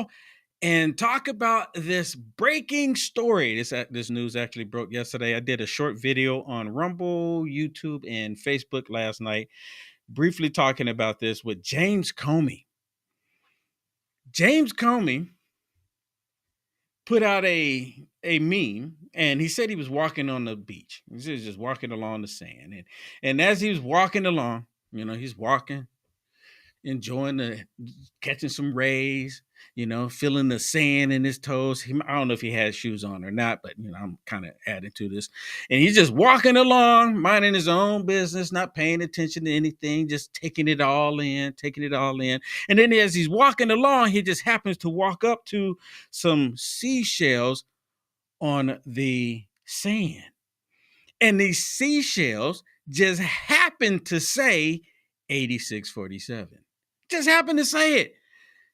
call and talk about this breaking story. This news actually broke yesterday. I did a short video on Rumble, YouTube, and Facebook last night, briefly talking about this with James Comey. James Comey put out a meme, and he said he was walking on the beach. He was just walking along the sand, and as he was walking along, he's walking, enjoying catching some rays, feeling the sand in his toes. I don't know if he had shoes on or not, but I'm kind of adding to this. And he's just walking along, minding his own business, not paying attention to anything, just taking it all in. And then as he's walking along, he just happens to walk up to some seashells on the sand. And these seashells just happen to say 8647. Just happened to say it.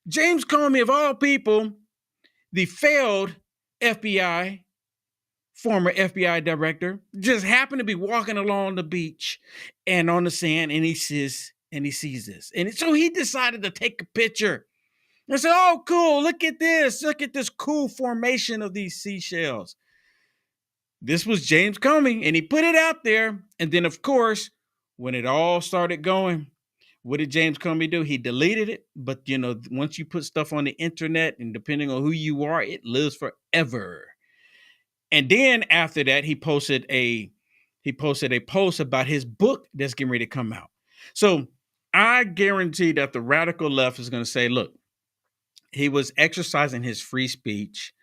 James Comey, of all people, the failed former FBI director, just happened to be walking along the beach and on the sand, and he sees this. And so he decided to take a picture and say, "Oh, cool, look at this cool formation of these seashells." This was James Comey, and he put it out there. And then, of course, when it all started going, what did James Comey do? He deleted it. But, once you put stuff on the internet, and depending on who you are, it lives forever. And then after that, he posted a post about his book that's getting ready to come out. So I guarantee that the radical left is going to say, look, he was exercising his free speech.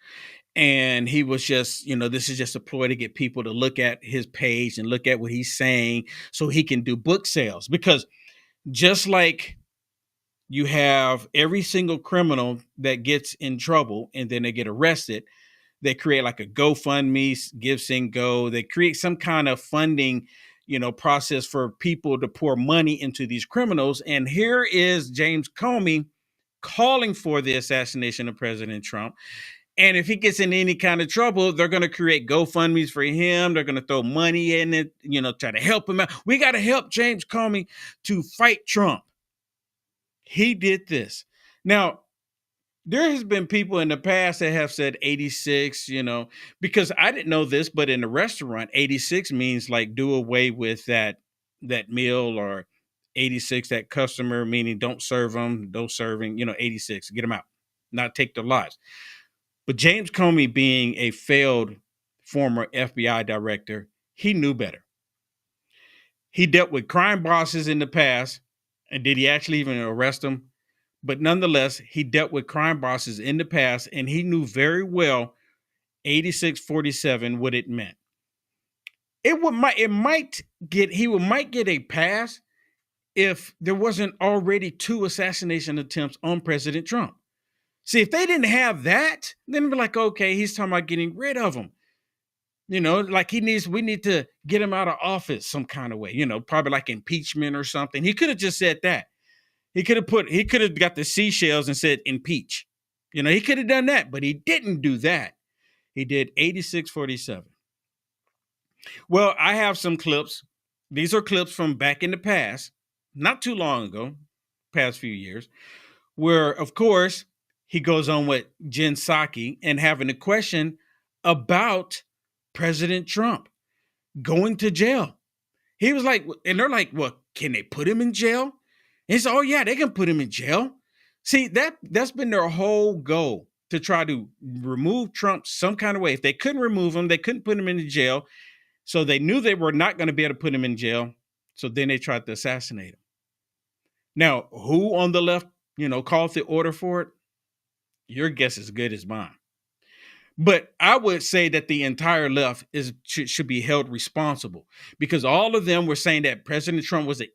And he was just, this is just a ploy to get people to look at his page and look at what he's saying so he can do book sales. Because just like you have every single criminal that gets in trouble and then they get arrested, they create like a GoFundMe, Give, Send, Go. They create some kind of funding, process for people to pour money into these criminals. And here is James Comey calling for the assassination of President Trump. And if he gets in any kind of trouble, they're going to create GoFundMes for him. They're going to throw money in it, try to help him out. We got to help James Comey to fight Trump. He did this. Now, there has been people in the past that have said 86, because I didn't know this, but in a restaurant, 86 means like do away with that meal, or 86, that customer, meaning don't serve them, no serving, 86, get them out, not take their lives. But James Comey, being a failed former FBI director, he knew better. He dealt with crime bosses in the past, and did he actually even arrest them? But nonetheless, he dealt with crime bosses in the past, and he knew very well 8647 what it meant. He might get a pass if there wasn't already 2 assassination attempts on President Trump. See, if they didn't have that, then it'd be like, okay, he's talking about getting rid of him. Like we need to get him out of office some kind of way, probably like impeachment or something. He could have just said that. He could have got the seashells and said impeach. He could have done that, but he didn't do that. He did 8647. Well, I have some clips. These are clips from back in the past, not too long ago, past few years, where, of course, he goes on with Jen Psaki and having a question about President Trump going to jail. He was like, and they're like, well, can they put him in jail? And he said, oh yeah, they can put him in jail. See, that's been their whole goal, to try to remove Trump some kind of way. If they couldn't remove him, they couldn't put him in jail. So they knew they were not going to be able to put him in jail. So then they tried to assassinate him. Now, who on the left, called the order for it? Your guess is as good as mine. But I would say that the entire left should be held responsible, because all of them were saying that President Trump was an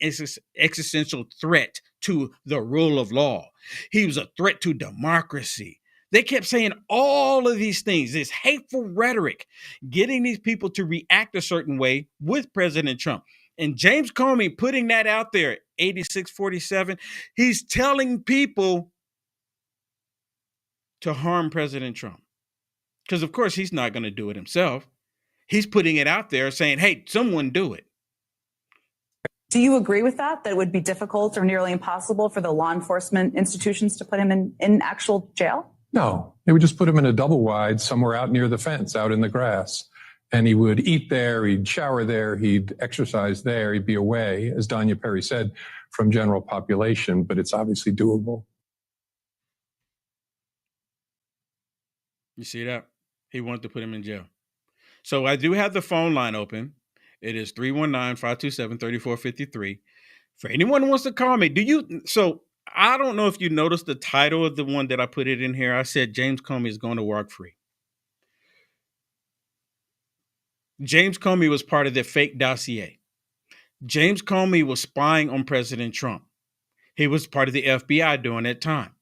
existential threat to the rule of law. He was a threat to democracy. They kept saying all of these things, this hateful rhetoric, getting these people to react a certain way with President Trump. And James Comey putting that out there, 8647, he's telling people to harm President Trump. Because, of course, he's not going to do it himself. He's putting it out there saying, hey, someone do it. Do you agree with that it would be difficult or nearly impossible for the law enforcement institutions to put him in actual jail? No, they would just put him in a double wide somewhere out near the fence, out in the grass. And he would eat there, he'd shower there, he'd exercise there, he'd be away, as Danya Perry said, from general population, but it's obviously doable. You see that? He wanted to put him in jail. So I do have the phone line open. It is 319-527-3453. For anyone who wants to call me, so I don't know if you noticed the title of the one that I put it in here. I said James Comey is going to work free. James Comey was part of the fake dossier. James Comey was spying on President Trump. He was part of the FBI during that time.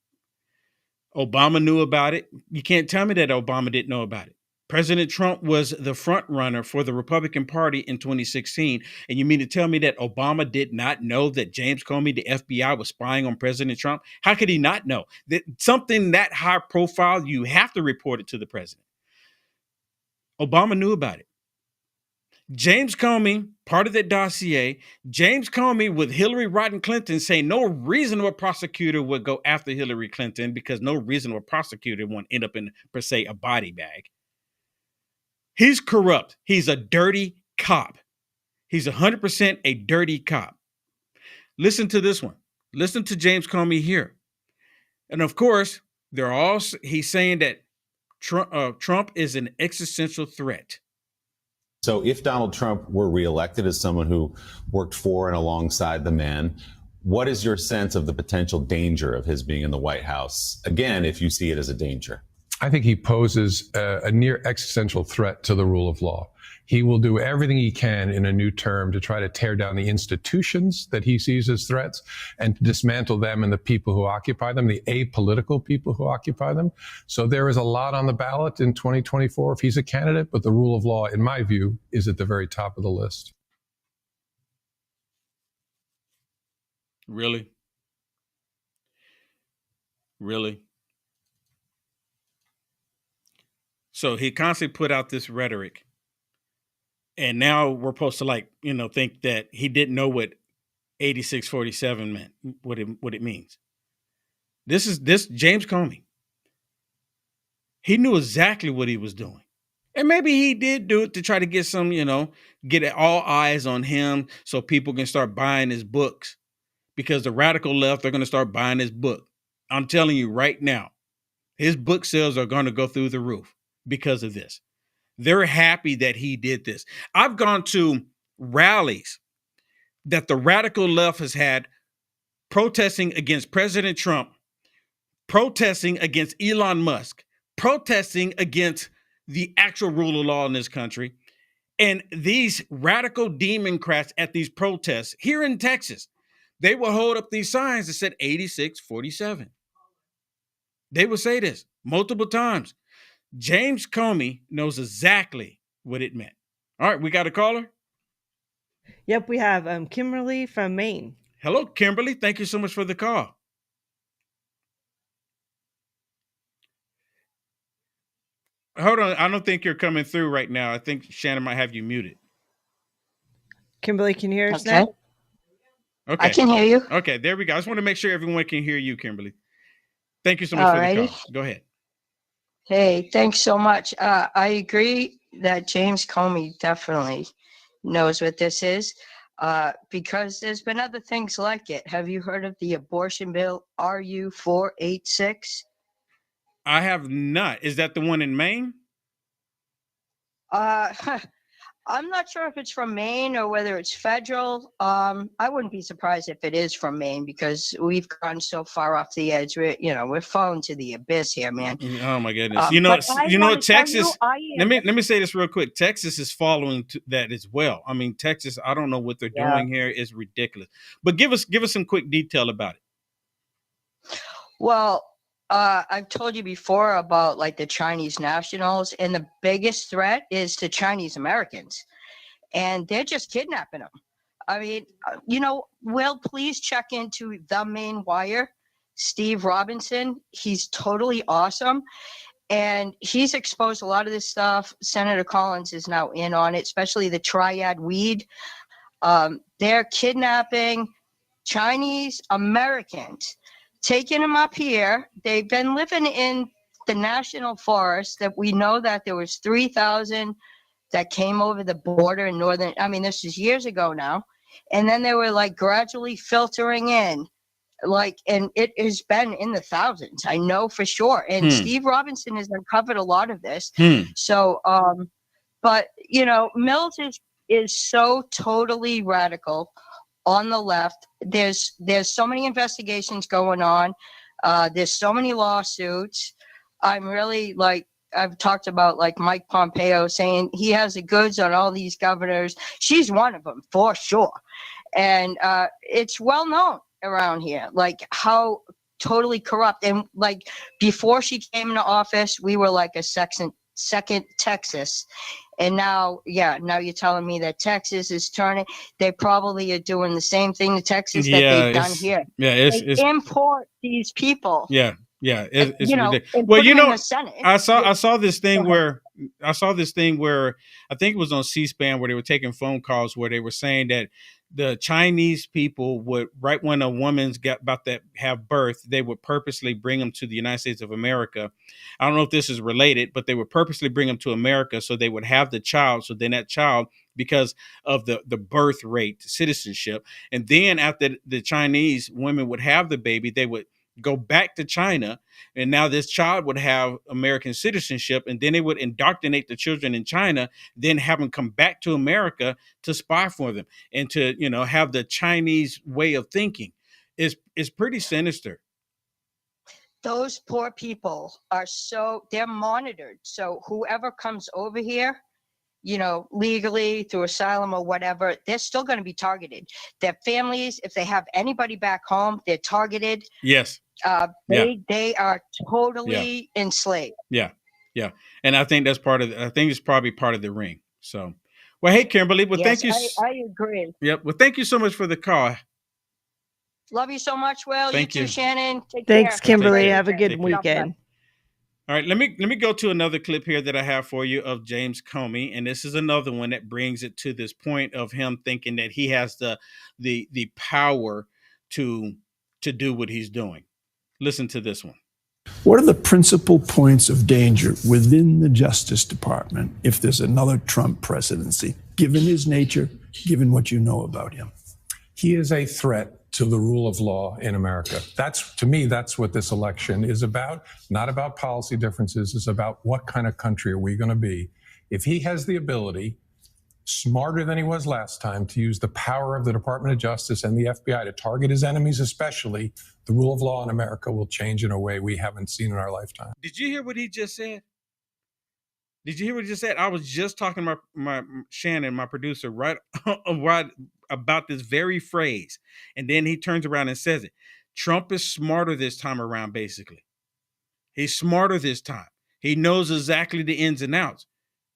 Obama knew about it. You can't tell me that Obama didn't know about it. President Trump was the front runner for the Republican Party in 2016. And you mean to tell me that Obama did not know that James Comey, the FBI, was spying on President Trump? How could he not know? That something that high profile, you have to report it to the president. Obama knew about it. James Comey, part of that dossier, James Comey with Hillary Rodham Clinton saying no reasonable prosecutor would go after Hillary Clinton because no reasonable prosecutor won't end up in, per se, a body bag. He's corrupt. He's a dirty cop. He's 100% a dirty cop. Listen to this one. Listen to James Comey here. And of course, he's saying that Trump is an existential threat. So if Donald Trump were reelected as someone who worked for and alongside the man, what is your sense of the potential danger of his being in the White House? Again, if you see it as a danger. I think he poses a near existential threat to the rule of law. He will do everything he can in a new term to try to tear down the institutions that he sees as threats and to dismantle them and the people who occupy them, the apolitical people who occupy them. So there is a lot on the ballot in 2024 if he's a candidate, but the rule of law, in my view, is at the very top of the list. Really? Really? So he constantly put out this rhetoric. And now we're supposed to think that he didn't know what 8647 meant, what it means. This James Comey. He knew exactly what he was doing. And maybe he did do it to try to get some, get all eyes on him so people can start buying his books. Because the radical left are going to start buying his book. I'm telling you right now, his book sales are going to go through the roof because of this. They're happy that he did this. I've gone to rallies that the radical left has had protesting against President Trump, protesting against Elon Musk, protesting against the actual rule of law in this country. And these radical Democrats at these protests here in Texas, they will hold up these signs that said 8647. They will say this multiple times. James Comey knows exactly what it meant. All right, we got a caller? Yep, we have Kimberly from Maine. Hello, Kimberly. Thank you so much for the call. Hold on. I don't think you're coming through right now. I think Shannon might have you muted. Kimberly, can you hear us Okay. now? Okay. I can hear you. Okay, there we go. I just want to make sure everyone can hear you, Kimberly. Thank you so much for the call. Go ahead. Hey, thanks so much. I agree that James Comey definitely knows what this is because there's been other things like it. Have you heard of the abortion bill RU 486? I have not. Is that the one in Maine? I'm not sure if it's from Maine or whether it's federal. I wouldn't be surprised if it is from Maine because we've gone so far off the edge. We're falling to the abyss here, man. Oh my goodness! Texas. Let me say this real quick. Texas is following that as well. I mean, Texas. I don't know what they're doing here. Is ridiculous. But give us some quick detail about it. Well, I've told you before about like the Chinese nationals, and the biggest threat is to Chinese Americans, and they're just kidnapping them. I mean, Will, please check into the Main Wire, Steve Robinson. He's totally awesome, and he's exposed a lot of this stuff. Senator Collins is now in on it, especially the triad weed. They're kidnapping Chinese Americans, taking them up here. They've been living in the national forest that we know that there was 3,000 that came over the border in northern, I mean, this is years ago now. And then they were like gradually filtering in, like, and it has been in the thousands, I know for sure. And Steve Robinson has uncovered a lot of this. So, but you know, Mills is so totally radical on the left. There's so many investigations going on. There's so many lawsuits. I'm really like, I've talked about like Mike Pompeo saying he has the goods on all these governors. She's one of them for sure. And it's well known around here, like how totally corrupt. And like before she came into office, we were like a second Texas. And now, now you're telling me that Texas is turning. They probably are doing the same thing to Texas that they've done here. Yeah, it's import these people. Yeah, it's ridiculous. Well, you know, I saw this thing where I think it was on C-SPAN where they were taking phone calls where they were saying that the Chinese people would, right when a woman's about to have birth, they would purposely bring them to the United States of America. I don't know if this is related, but they would purposely bring them to America so they would have the child. So then that child, because of the birth rate citizenship, and then after the Chinese women would have the baby, they would go back to China, and now this child would have American citizenship, and then they would indoctrinate the children in China, then have them come back to America to spy for them and to, you know, have the Chinese way of thinking. Is pretty sinister. Those poor people are they're monitored. So whoever comes over here, you know, legally through asylum or whatever, they're still going to be targeted. Their families, if they have anybody back home, they're targeted. Yes. They are totally enslaved. Yeah. And I think that's I think it's probably part of the ring. So, well, hey, Kimberly, thank you. I agree. Yep. Well, thank you so much for the call. Love you so much, Will. Thank you. Too, Shannon. Thanks, care. Kimberly. Have a good weekend. All right, let me go to another clip here that I have for you of James Comey, and this is another one that brings it to this point of him thinking that he has the power to do what he's doing. Listen to this one. What are the principal points of danger within the Justice Department if there's another Trump presidency, given his nature, given what you know about him? He is a threat to the rule of law in America. To me, that's what this election is about. Not about policy differences. It's about what kind of country are we going to be. If he has the ability, smarter than he was last time, to use the power of the Department of Justice and the FBI to target his enemies especially, the rule of law in America will change in a way we haven't seen in our lifetime. Did you hear what he just said? Did you hear what he just said? I was just talking to my Shannon, my producer, right about this very phrase. And then he turns around and says it. Trump is smarter this time around, basically. He's smarter this time. He knows exactly the ins and outs.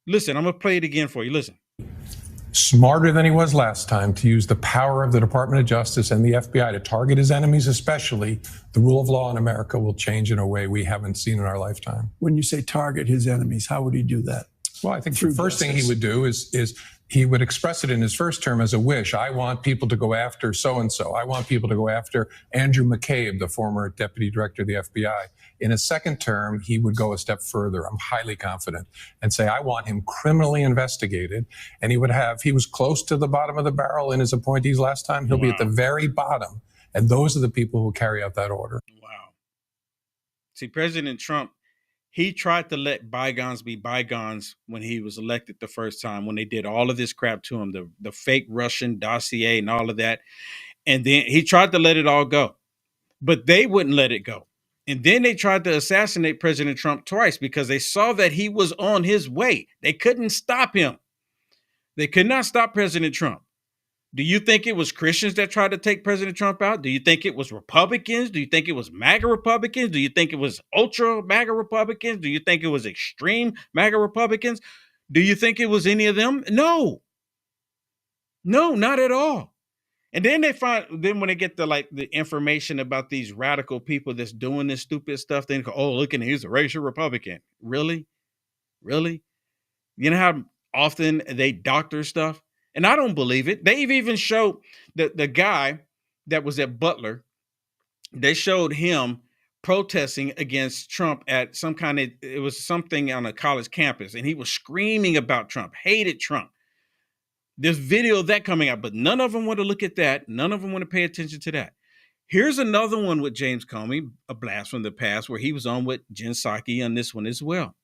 Listen, I'm going to play it again for you. Listen. Smarter than he was last time, to use the power of the Department of Justice and the FBI to target his enemies especially, the rule of law in America will change in a way we haven't seen in our lifetime. When you say target his enemies, how would he do that? Well, I think the first thing he would do is he would express it in his first term as a wish. I want people to go after so-and-so. I want people to go after Andrew McCabe, the former deputy director of the FBI. In his second term, he would go a step further, I'm highly confident, and say, I want him criminally investigated. And he was close to the bottom of the barrel in his appointees last time. He'll be at the very bottom. And those are the people who carry out that order. Wow. See, President Trump, he tried to let bygones be bygones when he was elected the first time, when they did all of this crap to him, the fake Russian dossier and all of that. And then he tried to let it all go, but they wouldn't let it go. And then they tried to assassinate President Trump twice because they saw that he was on his way. They couldn't stop him. They could not stop President Trump. Do you think it was Christians that tried to take President Trump out? Do you think it was Republicans? Do you think it was MAGA Republicans? Do you think it was ultra MAGA Republicans? Do you think it was extreme MAGA Republicans? Do you think it was any of them? No, not at all. And then then when they get the information about these radical people that's doing this stupid stuff, they go, oh, look, and he's a racial Republican. Really? Really? You know how often they doctor stuff? And I don't believe it. They've even showed the guy that was at Butler. They showed him protesting against Trump at it was something on a college campus, and he was screaming about Trump, hated Trump. There's video of that coming out, but none of them want to look at that. None of them want to pay attention to that. Here's another one with James Comey, a blast from the past, where he was on with Jen Psaki on this one as well.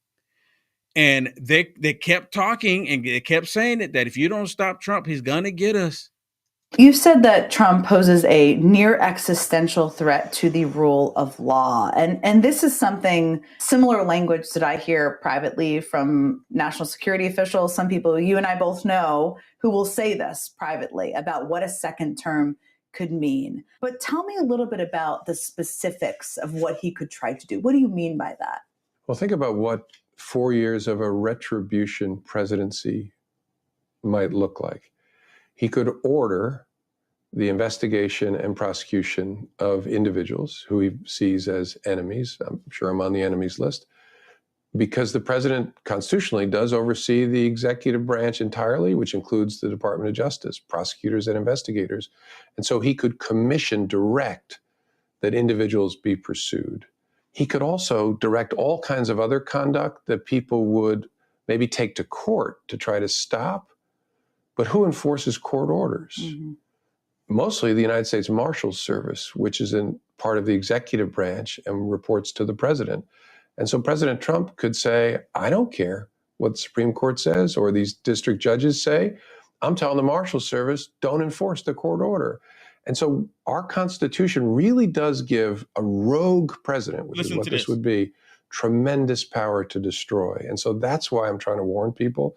And they kept talking and they kept saying that if you don't stop Trump, he's going to get us. You said that Trump poses a near existential threat to the rule of law. And this is something, similar language that I hear privately from national security officials, some people you and I both know, who will say this privately about what a second term could mean. But tell me a little bit about the specifics of what he could try to do. What do you mean by that? Well, think about what 4 years of a retribution presidency might look like. He could order the investigation and prosecution of individuals who he sees as enemies. I'm sure I'm on the enemies list, because the president constitutionally does oversee the executive branch entirely, which includes the Department of Justice, prosecutors and investigators. And so he could direct that individuals be pursued. He could also direct all kinds of other conduct that people would maybe take to court to try to stop. But who enforces court orders? Mm-hmm. Mostly the United States Marshals Service, which is in part of the executive branch and reports to the president. And so President Trump could say, I don't care what the Supreme Court says or these district judges say. I'm telling the Marshals Service, don't enforce the court order. And so our Constitution really does give a rogue president, which is what this would be, tremendous power to destroy. And so that's why I'm trying to warn people.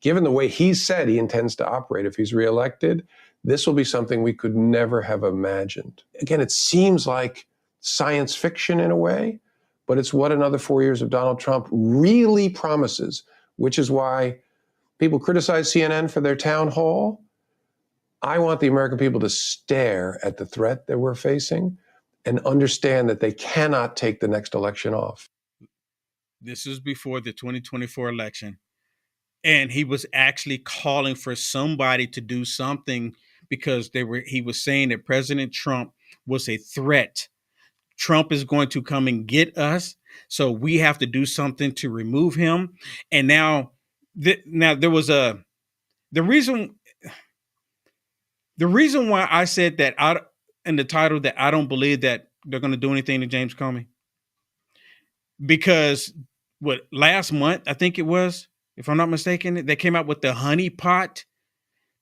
Given the way he said he intends to operate if he's reelected, this will be something we could never have imagined. Again, it seems like science fiction in a way, but it's what another 4 years of Donald Trump really promises, which is why people criticize CNN for their town hall. I want the American people to stare at the threat that we're facing and understand that they cannot take the next election off. This is before the 2024 election. And he was actually calling for somebody to do something because he was saying that President Trump was a threat. Trump is going to come and get us. So we have to do something to remove him. And now there was the reason why I said that in the title that I don't believe that they're going to do anything to James Comey. Because last month, I think it was, if I'm not mistaken, they came out with the honey pot.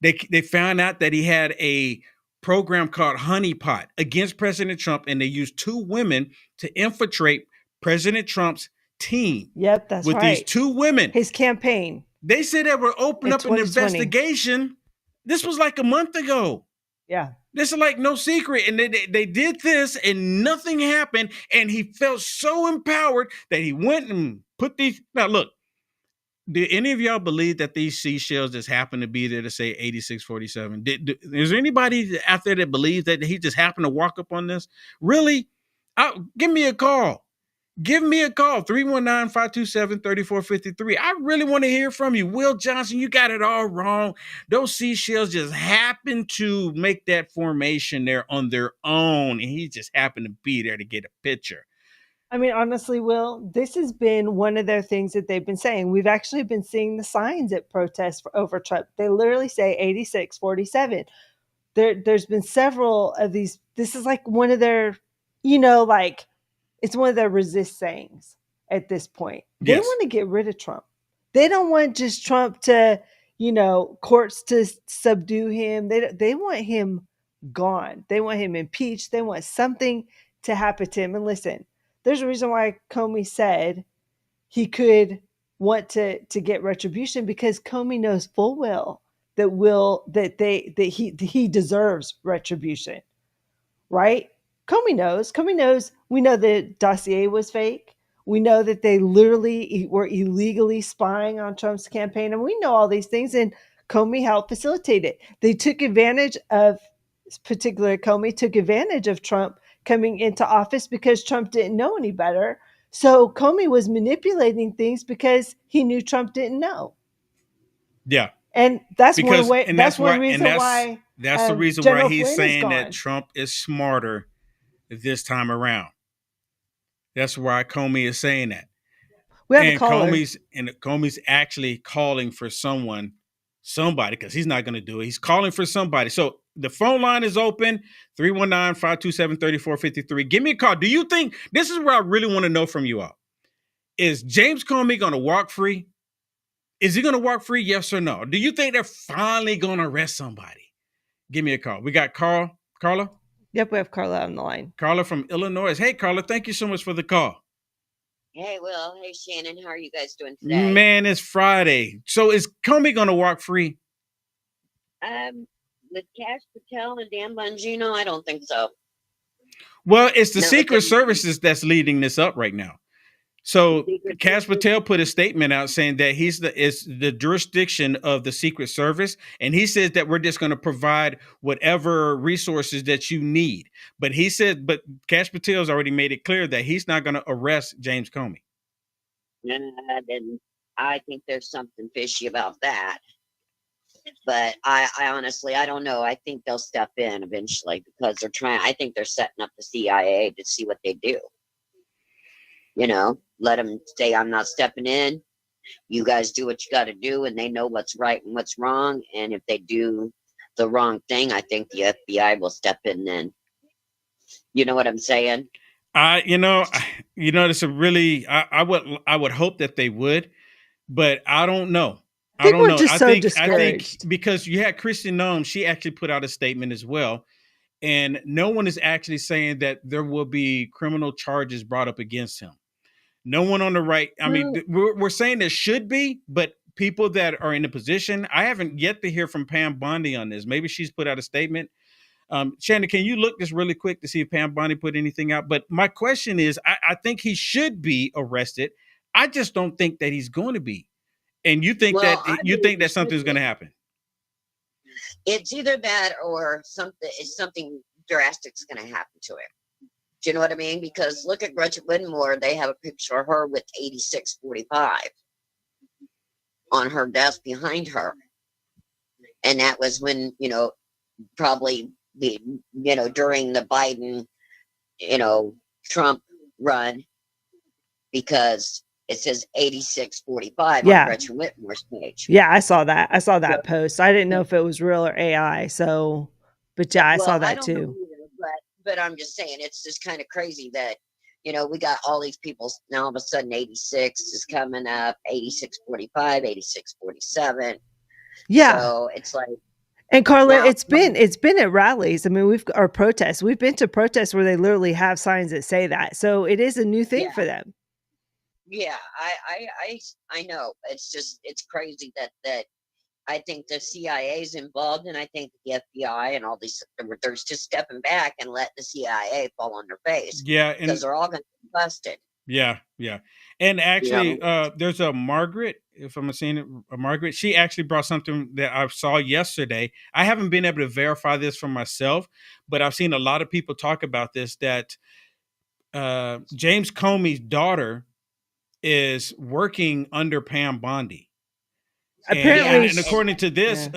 They found out that he had a program called Honey Pot against President Trump, and they used two women to infiltrate President Trump's team. Yep, that's with right. These two women. His campaign. They said they were opening up an investigation. This was like a month ago. Yeah. This is like no secret. And they did this and nothing happened. And he felt so empowered that he went and put these. Now, look, do any of y'all believe that these seashells just happen to be there to say 8647? Is there anybody out there that believes that he just happened to walk up on this? Really? Give me a call. Give me a call, 319-527-3453. I really want to hear from you. Will Johnson, you got it all wrong. Those seashells just happened to make that formation there on their own, and he just happened to be there to get a picture. I mean, honestly, Will, this has been one of their things that they've been saying. We've actually been seeing the signs at protests over Trump. They literally say 8647. There's been several of these. This is like one of their, it's one of their resist sayings at this point. They want to get rid of Trump. They don't want just Trump to, courts to subdue him. They want him gone. They want him impeached. They want something to happen to him. And listen, there's a reason why Comey said he could want to get retribution, because Comey knows full well that he deserves retribution, right? Comey knows. We know the dossier was fake. We know that they literally were illegally spying on Trump's campaign, and we know all these things. And Comey helped facilitate it. Comey took advantage of Trump coming into office because Trump didn't know any better. So Comey was manipulating things because he knew Trump didn't know. Yeah. And that's the reason why he's saying that Trump is smarter this time around. That's why Comey is saying that. We have a And caller. Comey's actually calling for somebody, because he's not going to do it. He's calling for somebody. So the phone line is open, 319-527-3453. Give me a call. Do you think, this is where I really want to know from you all, is James Comey going to walk free? Is he going to walk free? Yes or no? Do you think they're finally going to arrest somebody? Give me a call. We got Carla? Yep, we have Carla on the line. Carla from Illinois. Hey, Carla, thank you so much for the call. Hey, Will. Hey, Shannon. How are you guys doing today? Man, it's Friday. So is Comey going to walk free? With Cash Patel and Dan Bongino, I don't think so. Well, it's the No, Secret because- Services that's leading this up right now. So Secret Cash Service? Patel put a statement out saying that it's the jurisdiction of the Secret Service, and he says that we're just going to provide whatever resources that you need. But he said, but Cash Patel's already made it clear that he's not going to arrest James Comey. Then I think there's something fishy about that. But I honestly, I don't know. I think they'll step in eventually because I think they're setting up the CIA to see what they do. You know, let them say, I'm not stepping in. You guys do what you got to do, and they know what's right and what's wrong. And if they do the wrong thing, I think the FBI will step in then. You know what I'm saying? It's a really, I would hope that they would, but I don't know. I think don't we're know. just I so think discouraged. because you had Kristen Noem, she actually put out a statement as well. And no one is actually saying that there will be criminal charges brought up against him. No one on the right. I mean, we're saying there should be, but people that are in a position, I haven't yet to hear from Pam Bondi on this. Maybe she's put out a statement. Shannon, can you look this really quick to see if Pam Bondi put anything out? But my question is, I think he should be arrested. I just don't think that he's going to be. And you think that something's going to happen? It's either that or something drastic's going to happen to him. Do you know what I mean? Because look at Gretchen Whitmore. They have a picture of her with 8645 on her desk behind her. And that was when, probably during the Biden, Trump run, because it says 8645 on Gretchen Whitmore's page. Yeah, I saw that. I saw that post. I didn't know if it was real or AI. So, but yeah, I saw that too. Either, but I'm just saying, it's just kind of crazy that, we got all these people now. All of a sudden, 86 is coming up, 8645, 8647. Yeah. So it's like. And Carla, now, it's been at rallies. I mean, or protests. We've been to protests where they literally have signs that say that. So it is a new thing for them. Yeah, I know. It's crazy that I think the CIA is involved, and I think the FBI and all these, they're just stepping back and let the CIA fall on their face. Yeah, because they're all going to be busted. Yeah. And actually, there's a Margaret, if I'm saying it, Margaret, she actually brought something that I saw yesterday. I haven't been able to verify this for myself, but I've seen a lot of people talk about this, that James Comey's daughter is working under Pam Bondi. Apparently, and according to this,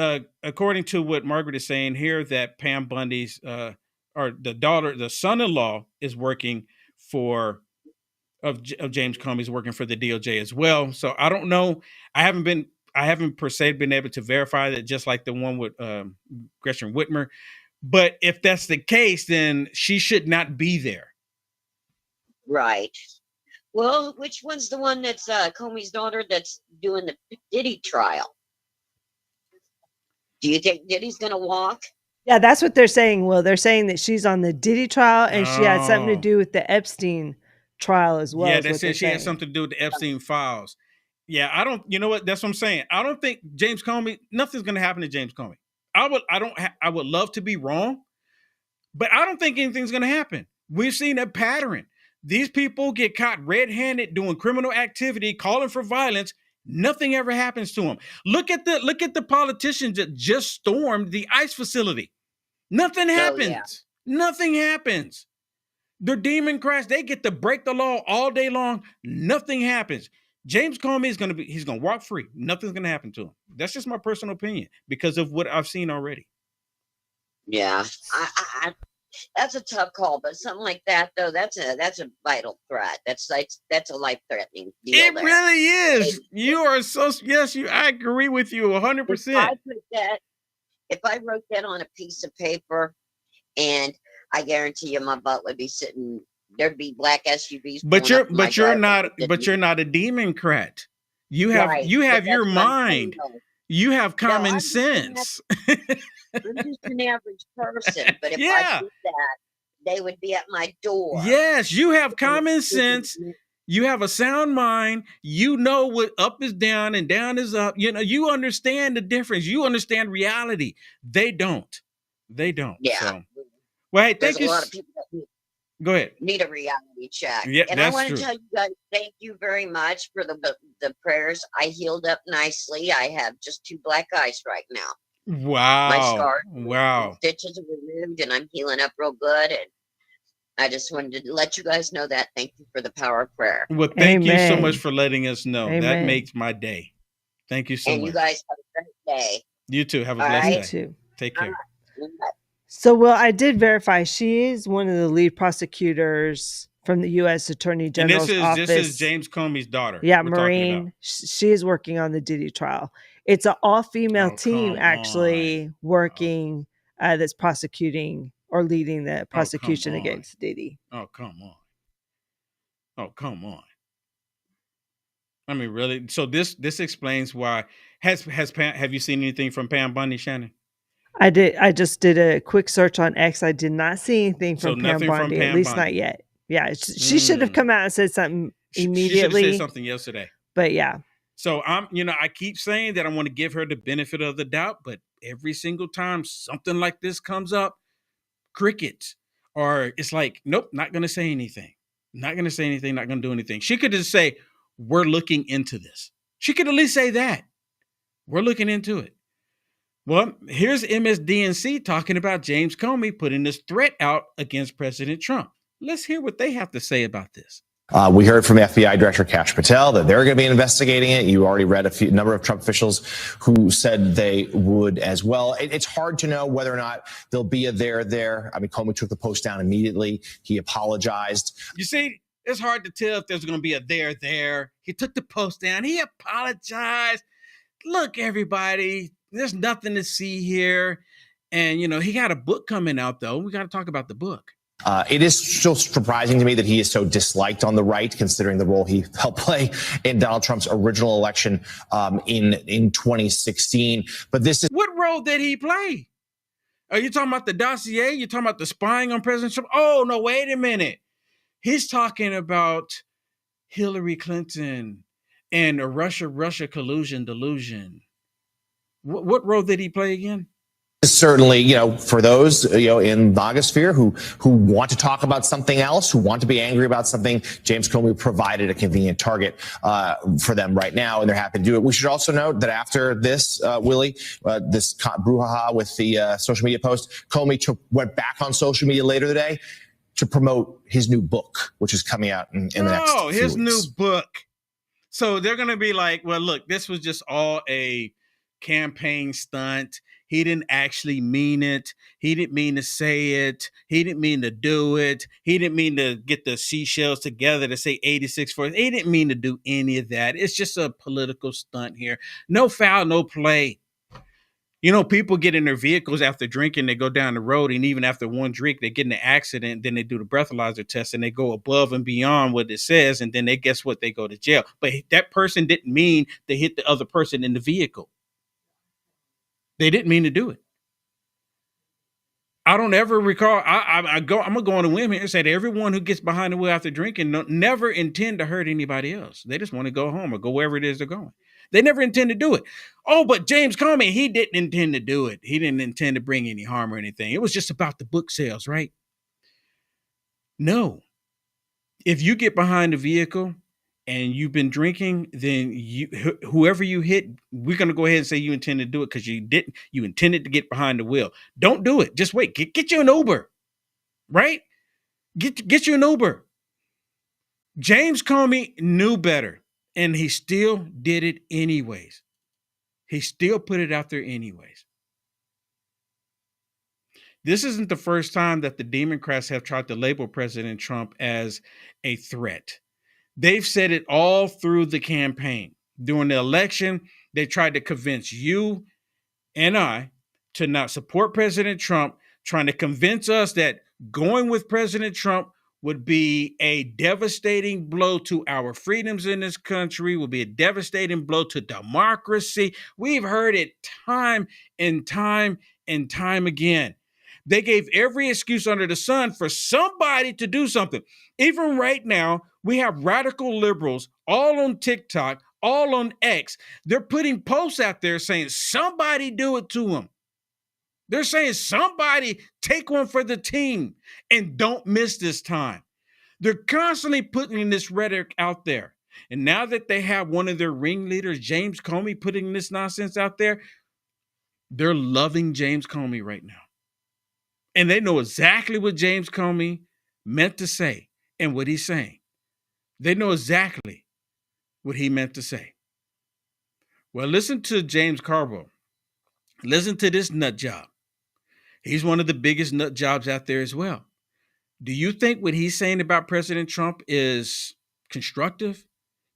according to what Margaret is saying here, that Pam Bundy's or the son-in-law is working of James Comey's working for the DOJ as well. So I don't know. I haven't per se been able to verify that, just like the one with Gretchen Whitmer. But if that's the case, then she should not be there. Right. Well, which one's the one that's Comey's daughter that's doing the Diddy trial? Do you think Diddy's going to walk? Yeah, that's what they're saying. Well, they're saying that she's on the Diddy trial and she had something to do with the Epstein trial as well. Yeah, they said she had something to do with the Epstein files. Yeah, I don't. You know what? That's what I'm saying. I don't think James Comey. Nothing's going to happen to James Comey. I would love to be wrong, but I don't think anything's going to happen. We've seen a pattern. These people get caught red-handed doing criminal activity, calling for violence. Nothing ever happens to them. Look at the politicians that just stormed the ICE facility. Nothing happens. Yeah. Nothing happens. They're demon crash. They get to break the law all day long. Nothing happens. James Comey he's going to walk free. Nothing's going to happen to him. That's just my personal opinion because of what I've seen already. Yeah. That's a tough call, but something like that though, that's a vital threat. That's a life threatening deal It there. really is. You are so yes. I agree with you If 100%. I put that, if I wrote that on a piece of paper, and I guarantee you, my butt would be sitting. There'd be black SUVs But pulling up in my you're driveway. not a Democrat. You have Right, you but have that's your what I'm saying, mind. though. You have No, common sense. I'm just an average person. But if I Yeah. did that, they would be at my door. Yes, you have common sense. You have a sound mind. You know what up is down and down is up. You know, you understand the difference. You understand reality. They don't. They don't. Yeah. So, well, hey, There's thank a you. lot of people that Go ahead. need a reality check. Yeah, And I that's want true. to tell you guys, thank you very much for the prayers. I healed up nicely. I have just 2 black eyes right now. My Wow. scars, Wow. stitches are removed, and I'm healing up real good. And I just wanted to let you guys know that. Thank you for the power of prayer. Well, thank you so Amen. much for letting us know. That Amen. makes my day. Thank you so And much. you guys have a great day. You too. Have a All blessed right? You day. too. Take care. Bye. So, well, I did verify she is one of the lead prosecutors from the U.S. Attorney And General's office. this is James Comey's daughter. Yeah, we're talking about. Maureen. She is working on the Diddy trial. It's an all-female Oh, team come actually working that's prosecuting or leading the prosecution on. against Diddy. Oh, come on. Oh, come on. I mean, really? So this explains why. Have you seen anything from Pam Bondi, Shannon? I did. I just did a quick search on X. I did not see anything So from Pam nothing from Bondi, Pam at least Bondi. not yet. Yeah, she should have come out and said something She should have immediately. said something yesterday. But yeah, So I keep saying that I want to give her the benefit of the doubt, but every single time something like this comes up, crickets. Or it's like, nope, not going to say anything. Not going to say anything, not going to do anything. She could just say, we're looking into this. She could at least say that. We're looking into it. Well, here's MSDNC talking about James Comey putting this threat out against President Trump. Let's hear what they have to say about this. We heard from FBI Director Kash Patel that they're going to be investigating it. You already read a number of Trump officials who said they would as well. It's hard to know whether or not there'll be a there. I mean, Comey took the post down immediately. He apologized. You see, it's hard to tell if there's going to be a there. He took the post down. He apologized. Look, everybody, there's nothing to see here. And, he got a book coming out, though. We got to talk about the book. It is still surprising to me that he is so disliked on the right, considering the role he helped play in Donald Trump's original election in 2016. But this is what role did he play? Are you talking about the dossier? You're talking about the spying on President Trump? Oh, no, wait a minute. He's talking about Hillary Clinton and a Russia collusion delusion. What role did he play again? Certainly, for those, in Nogosphere who want to talk about something else, who want to be angry about something, James Comey provided a convenient target for them right now, and they're happy to do it. We should also note that after this, Willie, this brouhaha with the social media post, Comey went back on social media later today to promote his new book, which is coming out in the next few weeks. His new book. So they're going to be like, well, look, this was just all a campaign stunt. He didn't actually mean it. He didn't mean to say it. He didn't mean to do it. He didn't mean to get the seashells together to say 86 for it. He didn't mean to do any of that. It's just a political stunt here. No foul, no play. People get in their vehicles after drinking, they go down the road, and even after one drink, they get in an accident, then they do the breathalyzer test, and they go above and beyond what it says, and then guess what? They go to jail. But that person didn't mean to hit the other person in the vehicle. They didn't mean to do it. I don't ever recall. I'm gonna go on a whim here and say that everyone who gets behind the wheel after drinking never intend to hurt anybody else. They just want to go home or go wherever it is they're going. They never intend to do it. Oh, but James Comey, he didn't intend to do it. He didn't intend to bring any harm or anything. It was just about the book sales, right? No. If you get behind the vehicle and you've been drinking, then whoever you hit, we're going to go ahead and say you intend to do it because you intended to get behind the wheel. Don't do it. Just wait. Get you an Uber, right? Get you an Uber. James Comey knew better, and he still did it anyways. He still put it out there anyways. This isn't the first time that the Democrats have tried to label President Trump as a threat. They've said it all through the campaign. During the election, they tried to convince you and I to not support President Trump, trying to convince us that going with President Trump would be a devastating blow to our freedoms in this country, would be a devastating blow to democracy. We've heard it time and time and time again. They gave every excuse under the sun for somebody to do something. Even right now, we have radical liberals all on TikTok, all on X. They're putting posts out there saying, somebody do it to them. They're saying, somebody take one for the team and don't miss this time. They're constantly putting this rhetoric out there. And now that they have one of their ringleaders, James Comey, putting this nonsense out there, they're loving James Comey right now. And they know exactly what James Comey meant to say and what he's saying. They know exactly what he meant to say. Well, listen to James Carville. Listen to this nut job. He's one of the biggest nut jobs out there as well. Do you think what he's saying about President Trump is constructive?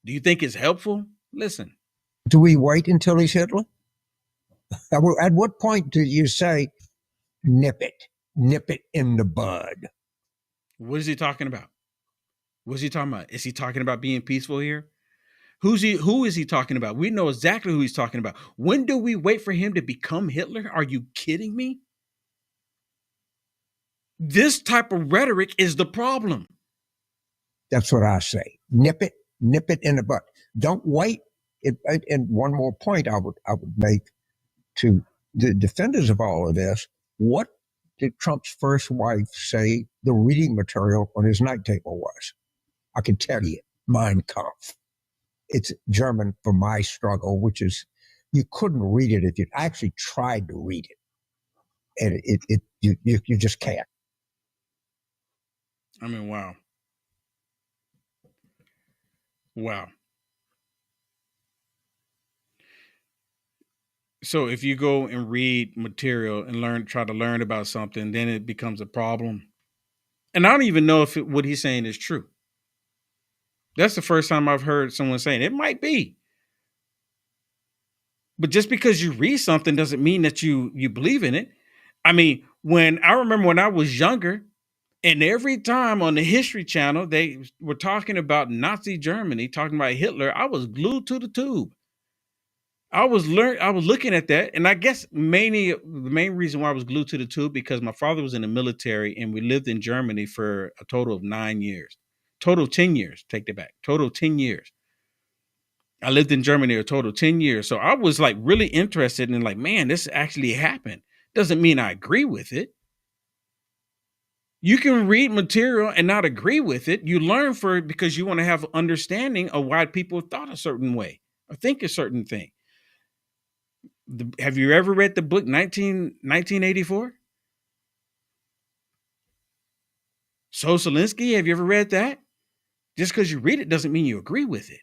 Do you think it's helpful? Listen. Do we wait until he's Hitler? At what point do you say, nip it in the bud? What is he talking about? What is he talking about? Is he talking about being peaceful here? Who is he talking about? We know exactly who he's talking about. When do we wait for him to become Hitler? Are you kidding me? This type of rhetoric is the problem. That's what I say. Nip it in the bud. Don't wait. And one more point I would make to the defenders of all of this. What did Trump's first wife say the reading material on his night table was? I can tell you, Mein Kampf. It's German for my struggle, which is, you couldn't read it if you actually tried to read it. And you just can't. I mean, wow. Wow. So if you go and read material and try to learn about something, then it becomes a problem. And I don't even know if what he's saying is true. That's the first time I've heard someone saying it might be. But just because you read something doesn't mean that you believe in it. I mean, I remember when I was younger, and every time on the History Channel, they were talking about Nazi Germany, talking about Hitler, I was glued to the tube. I was looking at that, and I guess the main reason why I was glued to the tube because my father was in the military, and we lived in Germany for a total of 9 years. Total of 10 years, take that back. Total of 10 years. I lived in Germany a total of 10 years. So I was like really interested in like, man, this actually happened. Doesn't mean I agree with it. You can read material and not agree with it. You learn because you want to have understanding of why people thought a certain way or think a certain thing. Have you ever read the book 1984? Solinsky, have you ever read that? Just because you read it doesn't mean you agree with it.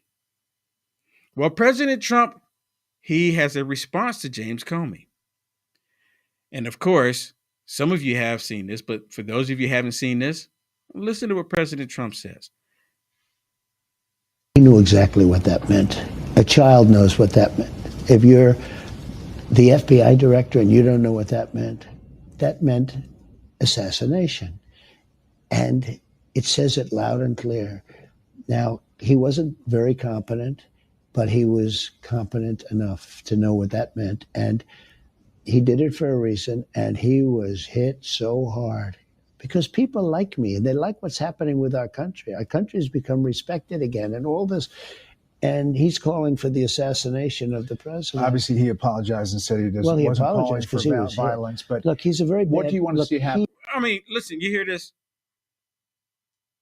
Well, President Trump, he has a response to James Comey. And of course, some of you have seen this, but for those of you who haven't seen this, listen to what President Trump says. He knew exactly what that meant. A child knows what that meant. If you're the FBI director and you don't know what that meant assassination. And it says it loud and clear. Now, he wasn't very competent, but he was competent enough to know what that meant. And he did it for a reason, and he was hit so hard because people like me, and they like what's happening with our country. Our country has become respected again, and all this. And he's calling for the assassination of the president. Obviously, he apologized and said he doesn't. Well, he wasn't apologized calling for violence. But look, he's a very bad. What do you want to see happen? I mean, listen, you hear this?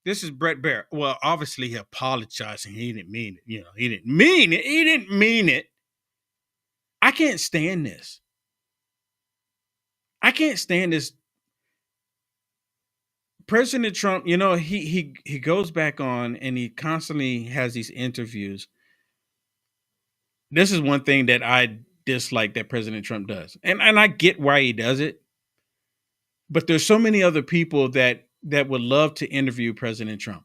This is Brett Baer. Well, obviously he apologized and he didn't mean it. He didn't mean it. He didn't mean it. I can't stand this. I can't stand this. President Trump, he goes back on and he constantly has these interviews. This is one thing that I dislike that President Trump does. And I get why he does it. But there's so many other people that would love to interview President Trump.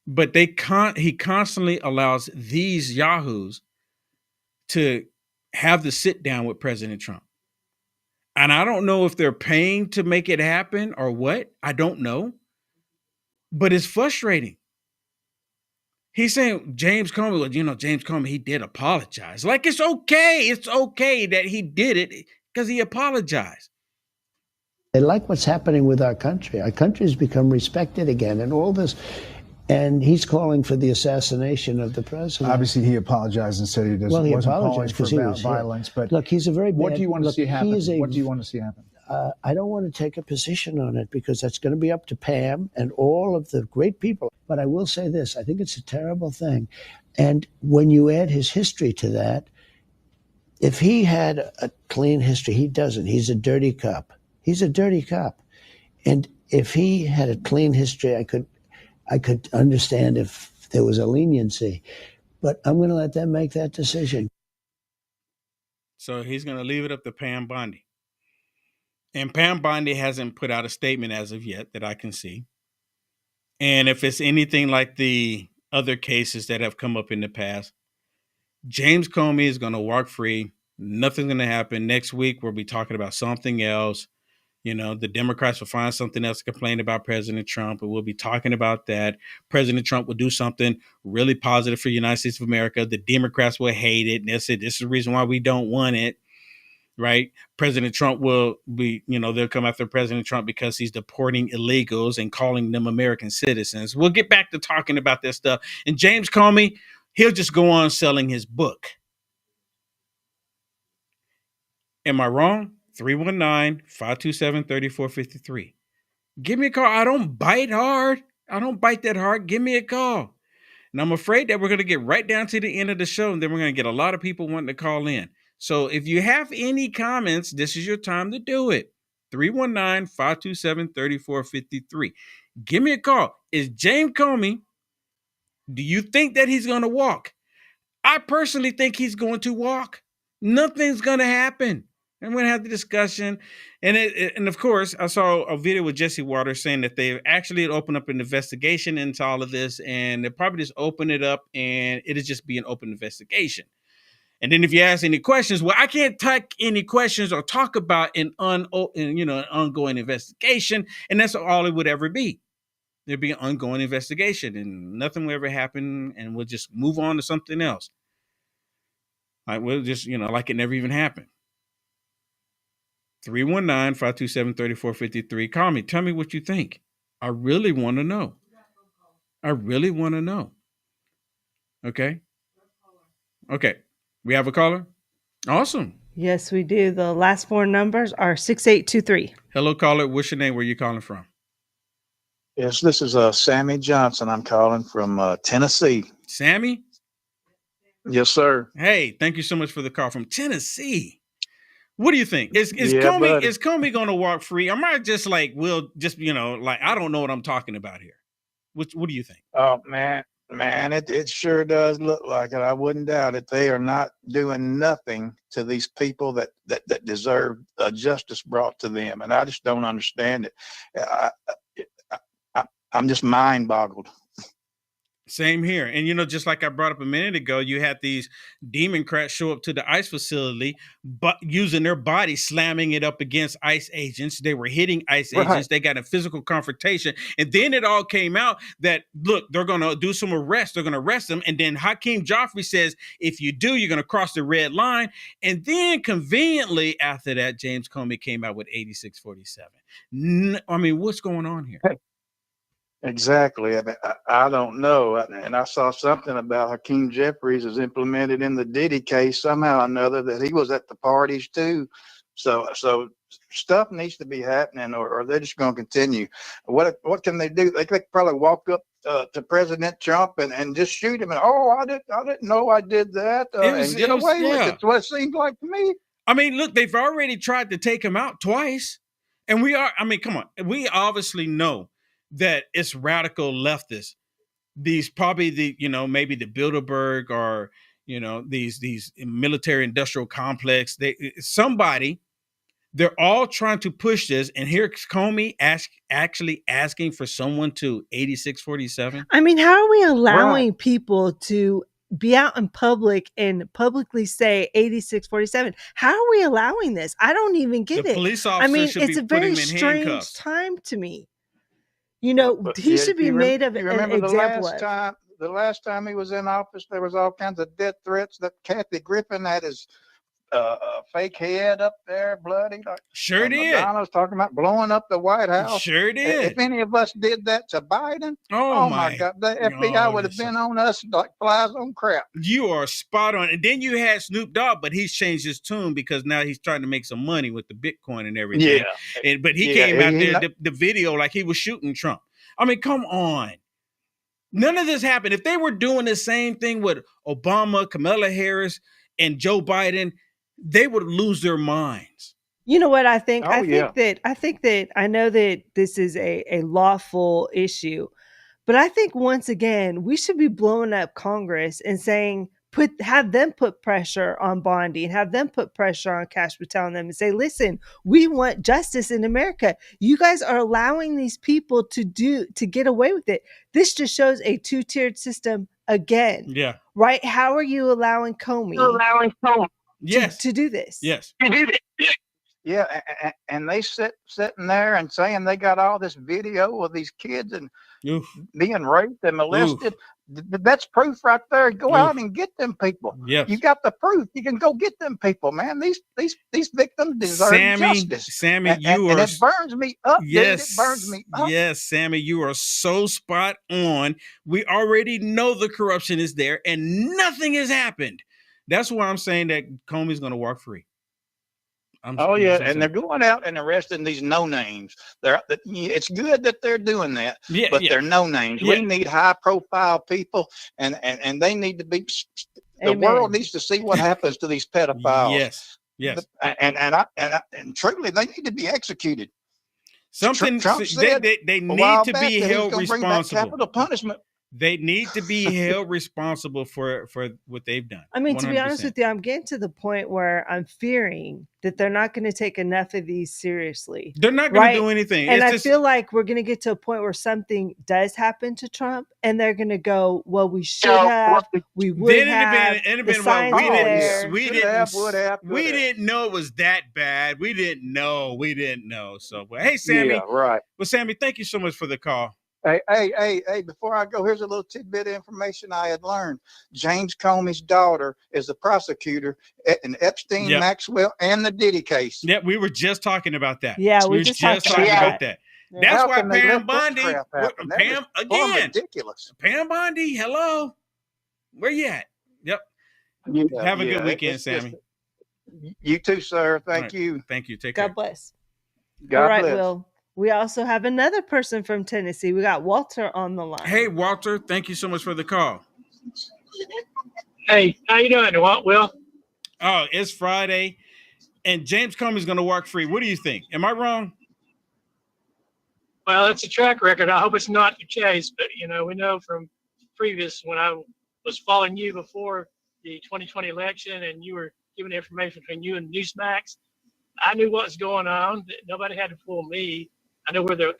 But he constantly allows these yahoos to have the sit down with President Trump. And I don't know if they're paying to make it happen or what. I don't know. But it's frustrating. He's saying James Comey, well, James Comey, he did apologize. Like, it's okay. It's okay that he did it because he apologized. They like what's happening with our country. Our country has become respected again, and all this. And he's calling for the assassination of the president. Obviously, he apologized and said he doesn't. Well, he wasn't apologized calling because he for was violence. But look, he's a very bad. What do you want to look, see happen? He is What do you want to see happen? I don't want to take a position on it because that's going to be up to Pam and all of the great people. But I will say this: I think it's a terrible thing. And when you add his history to that, if he had a clean history, he doesn't. He's a dirty cop. He's a dirty cop. And if he had a clean history, I could understand if there was a leniency. But I'm going to let them make that decision. So he's going to leave it up to Pam Bondi. And Pam Bondi hasn't put out a statement as of yet that I can see. And if it's anything like the other cases that have come up in the past, James Comey is going to walk free. Nothing's going to happen. Next week, we'll be talking about something else. The Democrats will find something else to complain about President Trump, and we'll be talking about that. President Trump will do something really positive for the United States of America. The Democrats will hate it. And they'll say, this is the reason why we don't want it. Right. President Trump will be, they'll come after President Trump because he's deporting illegals and calling them American citizens. We'll get back to talking about this stuff. And James Comey, he'll just go on selling his book. Am I wrong? 319-527-3453. Give me a call. I don't bite hard. I don't bite that hard. Give me a call. And I'm afraid that we're going to get right down to the end of the show, and then we're going to get a lot of people wanting to call in. So if you have any comments, this is your time to do it. 319-527-3453. Give me a call. Is James Comey, do you think that he's going to walk? I personally think he's going to walk. Nothing's going to happen. And we're going to have the discussion. And of course, I saw a video with Jesse Waters saying that they actually opened up an investigation into all of this, and they probably just open it up and it'll just be an open investigation. And then if you ask any questions, well, I can't take any questions or talk about an ongoing investigation. And that's all it would ever be. There'd be an ongoing investigation and nothing will ever happen. And we'll just move on to something else. Like we'll just, like it never even happened. 319-527-3453. Call me. Tell me what you think. I really want to know. Okay. We have a caller? Awesome. Yes, we do. The last four numbers are 6823. Hello, caller. What's your name? Where are you calling from? Yes, this is Sammy Johnson. I'm calling from Tennessee. Sammy? Yes, sir. Hey, thank you so much for the call from Tennessee. What do you think? Is Comey going to walk free? Am I just like, I don't know what I'm talking about here. What do you think? Oh, man, it sure does look like it. I wouldn't doubt it. They are not doing nothing to these people that deserve justice brought to them. And I just don't understand it. I'm just mind boggled. Same here. And, just like I brought up a minute ago, you had these Democrats show up to the ICE facility, but using their body, slamming it up against ICE agents. They were hitting ICE agents. They got a physical confrontation. And then it all came out that, look, they're going to do some arrests. They're going to arrest them. And then Hakeem Joffrey says, if you do, you're going to cross the red line. And then conveniently after that, James Comey came out with 8647. I mean, what's going on here? Exactly. I don't know. And I saw something about Hakeem Jeffries is implemented in the Diddy case somehow or another, that he was at the parties too. So stuff needs to be happening, or they're just going to continue. What can they do? They could probably walk up to President Trump and just shoot him. And I didn't know I did that, and get away with it. That's what it seems like to me. I mean, look, they've already tried to take him out twice. And come on. We obviously know that it's radical leftists. These probably maybe the Bilderberg or, these military industrial complex. Somebody They're all trying to push this, and here's Comey actually asking for someone to 8647. I mean, how are we Right. allowing people to be out in public and publicly say 8647? How are we allowing this? I don't even The get it. police I officer mean, should it's be a putting very him in strange handcuffs. time to me. You know, But he yeah, should be made of you an remember example of. the last time he was in office, there was all kinds of death threats that Kathy Griffin had his fake head up there, bloody. Sure did. Madonna's talking about blowing up the White House. Sure did. If any of us did that to Biden, Oh my God, the FBI Oh, would have you're been on us like flies on crap. You are spot on. And then you had Snoop Dogg, but he's changed his tune because now he's trying to make some money with the Bitcoin and everything. But he came out there, the video, like he was shooting Trump. I mean, come on. None of this happened. If they were doing the same thing with Obama, Kamala Harris, and Joe Biden, they would lose their minds. You know what I think? Oh, I think that I know that this is a lawful issue, but I think once again we should be blowing up Congress and saying have them put pressure on Bondi and have them put pressure on Cash Patel and them and say, listen, we want justice in America. You guys are allowing these people to get away with it. This just shows a two-tiered system again. Yeah. Right? How are you allowing Comey to do this? Yes. Yeah, and they sitting there and saying they got all this video of these kids and being raped and molested. That's proof right there. Go out and get them people. Yes. You got the proof. You can go get them people, man. These victims deserve justice. Sammy, and it burns me up. Yes, dude. It burns me up. Yes, Sammy, you are so spot on. We already know the corruption is there, and nothing has happened. That's why I'm saying that Comey's going to walk free. And they're going out and arresting these no names. It's good that they're doing that, but they're no names. We need high profile people, and they need to be. The world needs to see what happens to these pedophiles. Yes. And truly, they need to be exexecuted. Something Trump said they need to be held responsible. Capital punishment. They need to be held responsible for what they've done. I mean, 100%. To be honest with you, I'm getting to the point where I'm fearing that they're not going to take enough of these seriously. They're not going to do anything. And I feel like we're going to get to a point where something does happen to Trump, and they're going to go, well, we should have, we would have. We didn't know it was that bad. We didn't know. So, hey, Sammy. Yeah, right. Well, Sammy, thank you so much for the call. Hey, before I go, here's a little tidbit of information I had learned. James Comey's daughter is the prosecutor in Epstein, Maxwell, and the Diddy case. Yeah, we were just talking about that. Yeah, we were just talking about that. That's why Pam Bondi, ridiculous. Pam Bondi, hello. Where you at? Yep. Have a good weekend, Sammy. You too, sir. Thank you. Thank you. Take care. God bless. God All right, bless. Will. We also have another person from Tennessee. We got Walter on the line. Hey, Walter. Thank you so much for the call. Hey, how you doing, Will? Oh, it's Friday, and James Comey's going to walk free. What do you think? Am I wrong? Well, it's a track record. I hope it's not the case, but, we know from previous when I was following you before the 2020 election and you were giving information between you and Newsmax, I knew what was going on. Nobody had to fool me. I know where the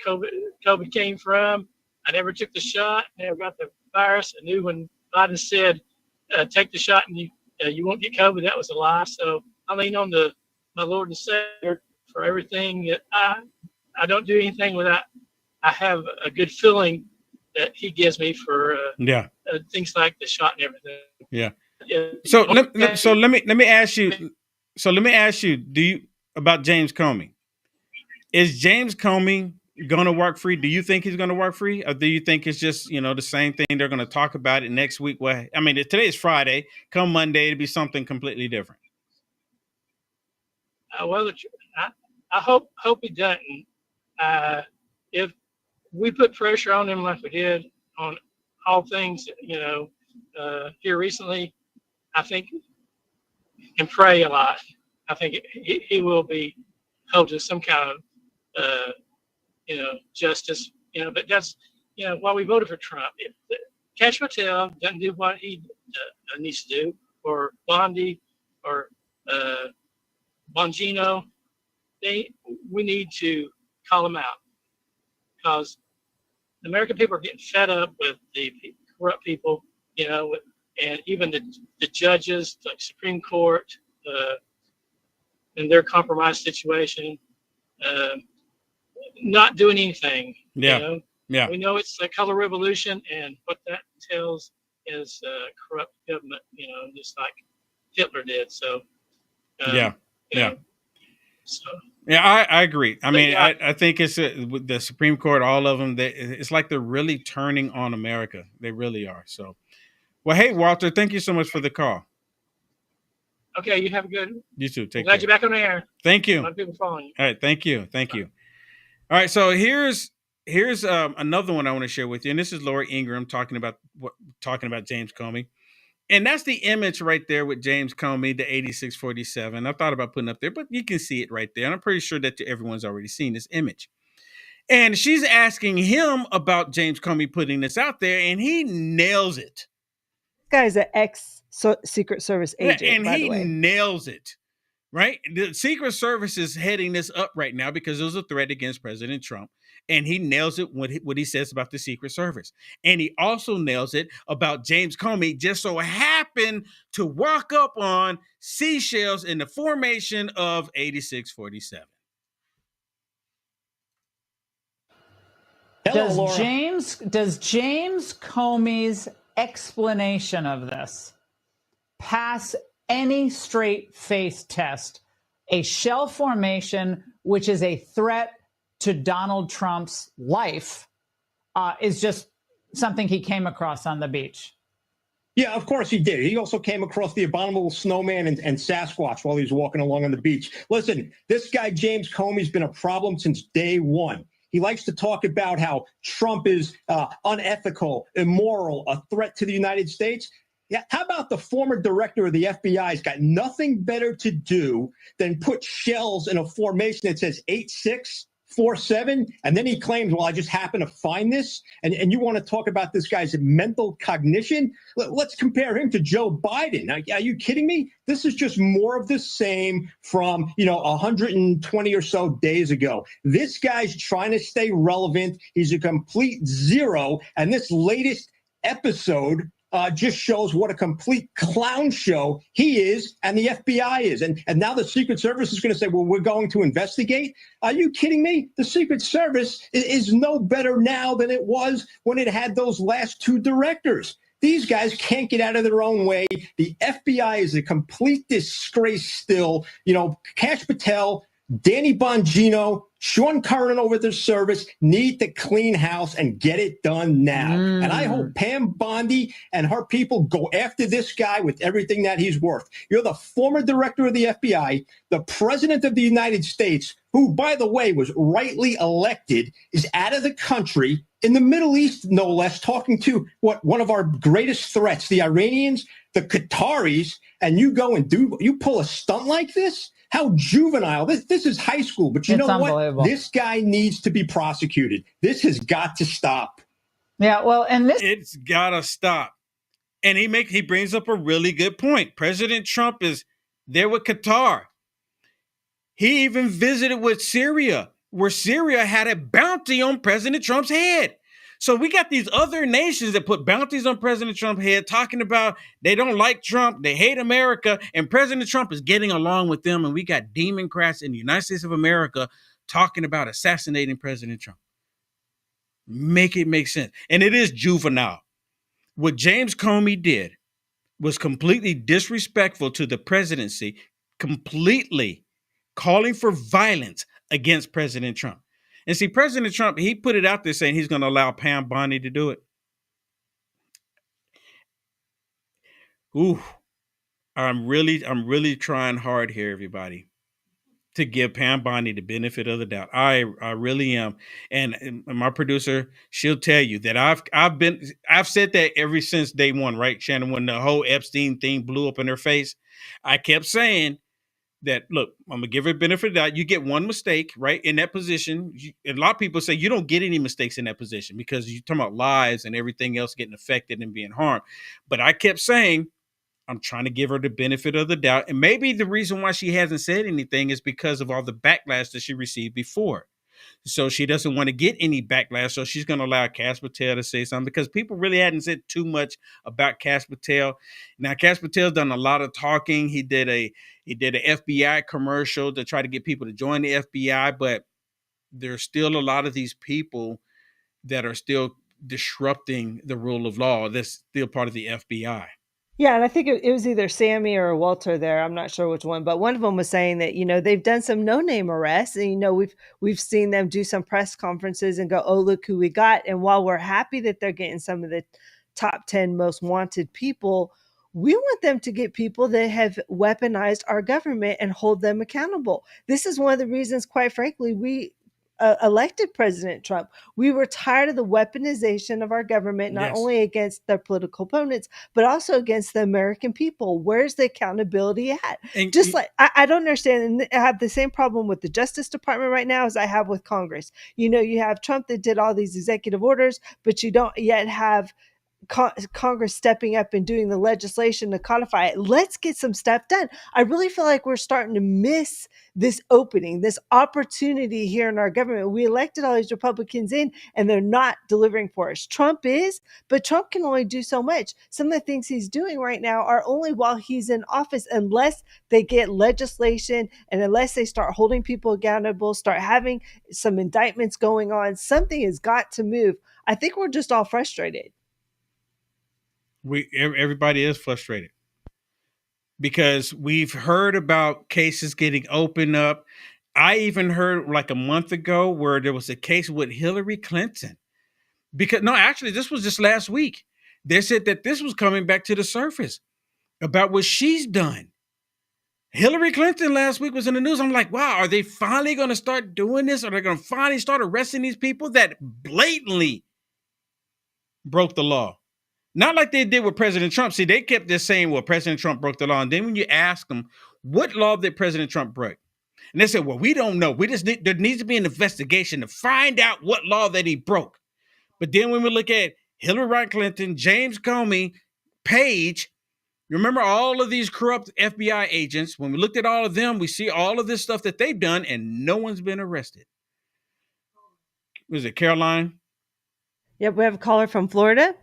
COVID came from. I never took the shot. Never got the virus. I knew when Biden said, take the shot and you won't get COVID, that was a lie. So I lean on my Lord and Savior for everything. That I don't do anything without I have a good feeling that he gives me for things like the shot and everything. Yeah. So let me ask you. So let me ask you. About James Comey? Is James Comey going to walk free? Do you think he's going to walk free, or do you think it's just the same thing? They're going to talk about it next week. Well, I mean, today is Friday. Come Monday, it'll be something completely different. Well, I hope he doesn't. If we put pressure on him like we did on all things, here recently, I think, and pray a lot, I think he will be held to some kind of, justice. But that's, why we voted for Trump. If Cash Patel doesn't do what he needs to do, or Bondi, or Bongino, we need to call them out, because the American people are getting fed up with the corrupt people, and even the judges, like Supreme Court, in their compromised situation, not doing anything. Yeah. Yeah. We know it's a color revolution, and what that entails is corrupt government, just like Hitler did. So, yeah. So. Yeah, I agree. I mean, yeah. I think it's with the Supreme Court, all of them, it's like they're really turning on America. They really are. So, well, hey, Walter, thank you so much for the call. Okay, you have a good. You too. Take Glad care. you're back on the air. Thank you. A lot of people following you. All right, thank you. All right, so here's another one I want to share with you, and this is Laura Ingraham talking about James Comey. And that's the image right there with James Comey, the 8647. I thought about putting up there, but you can see it right there. And I'm pretty sure that everyone's already seen this image. And she's asking him about James Comey putting this out there, and he nails it. This guy's an ex-Secret Service agent, and by he the way. nails it, right? The Secret Service is heading this up right now because it was a threat against President Trump. And he nails it what he says about the Secret Service. And he also nails it about James Comey just so happened to walk up on seashells in the formation of 8647. Hello, Laura. Does James Comey's explanation of this pass any straight face test? A shell formation, which is a threat to Donald Trump's life, is just something he came across on the beach. Yeah, of course he did. He also came across the abominable snowman and Sasquatch while he was walking along on the beach. Listen, this guy, James Comey's been a problem since day one. He likes to talk about how Trump is unethical, immoral, a threat to the United States. Yeah, how about the former director of the FBI has got nothing better to do than put shells in a formation that says 8647, and then he claims, well, I just happened to find this, and you want to talk about this guy's mental cognition? Let's compare him to Joe Biden. Are you kidding me? This is just more of the same from, 120 or so days ago. This guy's trying to stay relevant. He's a complete zero, and this latest episode just shows what a complete clown show he is and the FBI is. And now the Secret Service is going to say, well, we're going to investigate. Are you kidding me? The Secret Service is no better now than it was when it had those last two directors. These guys can't get out of their own way. The FBI is a complete disgrace still. Kash Patel, Danny Bongino, Sean Curran over the service need to clean house and get it done now. And I hope Pam Bondi and her people go after this guy with everything that he's worth. You're the former director of the FBI, the president of the United States, who, by the way, was rightly elected, is out of the country in the Middle East, no less, talking to one of our greatest threats, the Iranians, the Qataris, and you go and you pull a stunt like this? How juvenile. This is high school. But you know what? This guy needs to be prosecuted. This has got to stop. Yeah, well, and it's got to stop. And he brings up a really good point. President Trump is there with Qatar. He even visited with Syria, where Syria had a bounty on President Trump's head. So we got these other nations that put bounties on President Trump's head, talking about they don't like Trump, they hate America, and President Trump is getting along with them. And we got Democrats in the United States of America talking about assassinating President Trump. Make it make sense. And it is juvenile. What James Comey did was completely disrespectful to the presidency, completely calling for violence against President Trump. And see, President Trump, he put it out there saying he's going to allow Pam Bondi to do it. Ooh, I'm really trying hard here, everybody, to give Pam Bondi the benefit of the doubt. I really am. And my producer, she'll tell you that I've said that ever since day one, right, Shannon, when the whole Epstein thing blew up in her face. I kept saying that, look, I'm gonna give her a benefit of the doubt. You get one mistake, right, in that position. And a lot of people say you don't get any mistakes in that position because you're talking about lives and everything else getting affected and being harmed. But I kept saying I'm trying to give her the benefit of the doubt. And maybe the reason why she hasn't said anything is because of all the backlash that she received before. So she doesn't want to get any backlash. So she's going to allow Kash Patel to say something, because people really hadn't said too much about Kash Patel. Now, Kash Patel's done a lot of talking. He did an FBI commercial to try to get people to join the FBI, but there's still a lot of these people that are still disrupting the rule of law. That's still part of the FBI. Yeah, and I think it was either Sammy or Walter there. I'm not sure which one, but one of them was saying that, they've done some no-name arrests, and we've seen them do some press conferences and go, "Oh, look who we got." And while we're happy that they're getting some of the top 10 most wanted people, we want them to get people that have weaponized our government and hold them accountable. This is one of the reasons, quite frankly, we elected President Trump. We were tired of the weaponization of our government, not Yes. only against their political opponents, but also against the American people. Where's the accountability at? And I don't understand. And I have the same problem with the Justice Department right now as I have with Congress. You have Trump that did all these executive orders, but you don't yet have Congress stepping up and doing the legislation to codify it. Let's get some stuff done. I really feel like we're starting to miss this opening, this opportunity here in our government. We elected all these Republicans in, and they're not delivering for us. Trump is, but Trump can only do so much. Some of the things he's doing right now are only while he's in office, unless they get legislation and unless they start holding people accountable, start having some indictments going on. Something has got to move. I think we're just all frustrated. Everybody is frustrated because we've heard about cases getting opened up. I even heard like a month ago where there was a case with Hillary Clinton. Actually, this was just last week. They said that this was coming back to the surface about what she's done. Hillary Clinton last week was in the news. I'm like, wow, are they finally going to start doing this? Are they going to finally start arresting these people that blatantly broke the law? Not like they did with President Trump. See, they kept just saying, well, President Trump broke the law. And then when you ask them, what law did President Trump break? And they said, well, we don't know. There needs to be an investigation to find out what law that he broke. But then when we look at Hillary Clinton, James Comey, Page, remember all of these corrupt FBI agents, when we looked at all of them, we see all of this stuff that they've done, and no one's been arrested. Was it Caroline? Yep, we have a caller from Florida.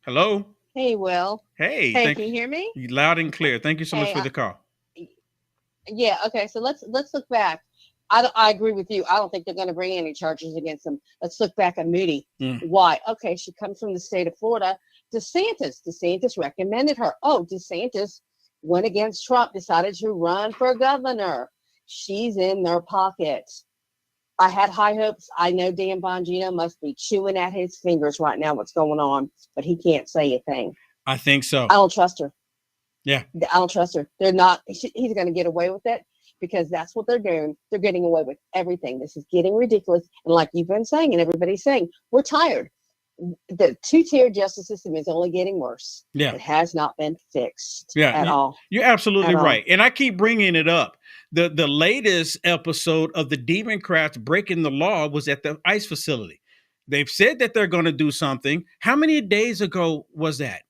Hello. Hey, Will. Hey, can you hear me? Loud and clear. Thank you so much for the call. Yeah. Okay. So let's look back. I agree with you. I don't think they're going to bring any charges against them. Let's look back at Moody. Why? Okay, she comes from the state of Florida. DeSantis recommended her. Oh, DeSantis went against Trump, decided to run for governor. She's in their pockets. I had high hopes. I know Dan Bongino must be chewing at his fingers right now what's going on, but he can't say a thing. I think so. I don't trust her. Yeah. I don't trust her. They're not, he's going to get away with it because that's what they're doing. They're getting away with everything. This is getting ridiculous. And like you've been saying, and everybody's saying, we're tired. The two-tier justice system is only getting worse. Yeah. It has not been fixed at all. You're absolutely right. And I keep bringing it up. The latest episode of the Democrats breaking the law was at the ICE facility. They've said that they're going to do something. How many days ago was that?